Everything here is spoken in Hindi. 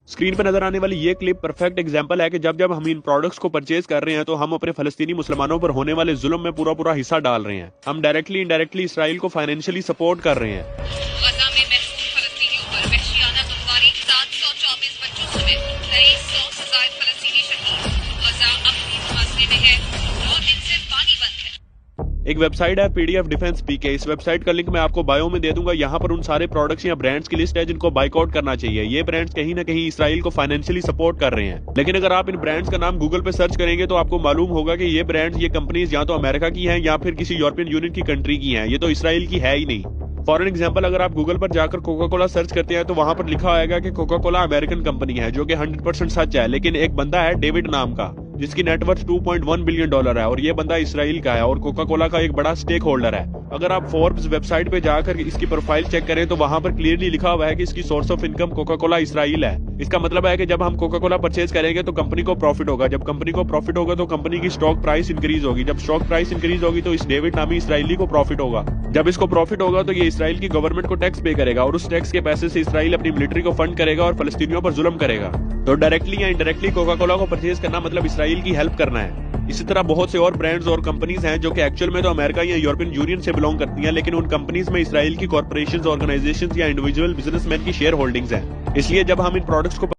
स्क्रीन पे नजर आने वाली ये क्लिप परफेक्ट एग्जांपल है कि जब जब हम इन प्रोडक्ट्स को परचेज कर रहे हैं तो हम अपने फलस्तीनी मुसलमानों पर होने वाले जुल्म में पूरा पूरा हिस्सा डाल रहे हैं। हम डायरेक्टली इनडायरेक्टली इसराइल को फाइनेंशियली सपोर्ट कर रहे हैं। गजा में महसूर फलस्तीनियों पर वहशियाना गोलीबारी, 724 बच्चों समेत कई 100 से ज्यादा फलस्तीनी शहीद। गजा अपनी मुहासरे में है, 9 दिन से पानी बंद है। एक वेबसाइट है पीडीएफ डिफेंस पीके। इस वेबसाइट का लिंक मैं आपको बायो में दे दूंगा। यहाँ पर उन सारे प्रोडक्ट्स या ब्रांड्स की लिस्ट है जिनको बाइकआउट करना चाहिए। ये ब्रांड्स कहीं ना कहीं इसराइल को फाइनेंशियली सपोर्ट कर रहे हैं। लेकिन अगर आप इन ब्रांड्स का नाम गूगल पे सर्च करेंगे तो आपको मालूम होगा कि ये ब्रांड्स, ये कंपनीज या तो अमेरिका की हैं या फिर किसी यूरोपियन यूनियन की कंट्री की हैं। ये तो इसराइल की है ही नहीं। फॉर एग्जाम्पल, अगर आप गूगल पर जाकर कोका कोला सर्च करते हैं तो वहां पर लिखा आएगा कि कोका कोला अमेरिकन कंपनी है, जो कि 100% सच है। लेकिन एक बंदा है डेविड नाम का, जिसकी नेटवर्थ $2.1 बिलियन है और ये बंदा इसराइल का है और कोका कोला का एक बड़ा स्टेक होल्डर है। अगर आप फोर्ब्स वेबसाइट पे जाकर इसकी प्रोफाइल चेक करें तो वहां पर क्लियरली लिखा हुआ है कि इसकी source of income Coca Cola Israel है। इसका मतलब है कि जब हम कोका कोला परचेज करेंगे तो कंपनी को प्रॉफिट होगा। जब कंपनी को प्रॉफिट होगा तो कंपनी की स्टॉक प्राइस इंक्रीज होगी। जब स्टॉक प्राइस इंक्रीज होगी तो इस डेविड नामी इसराइली को प्रॉफिट होगा। जब इसको प्रॉफिट होगा तो ये इसराइल की गवर्नमेंट को टैक्स पे करेगा और उस टैक्स के पैसे से इसराइल अपनी मिलिट्री को फंड करेगा और फलस्तीनियों पर जुल्म करेगा। तो डायरेक्टली या इनडायरेक्टली कोका कोला को परचेज करना मतलब इसराइल की हेल्प करना है। इसी तरह बहुत से और ब्रांड्स और कंपनीज हैं जो कि एक्चुअल में तो अमेरिका या यूरोपियन यूनियन से बिलोंग करती हैं, लेकिन उन कंपनीज में इसराइल की कॉर्पोरेशंस, ऑर्गेनाइजेशंस या इंडिविजुअल बिजनेसमैन की शेयर होल्डिंग्स हैं। इसलिए जब हम इन प्रोडक्ट्स को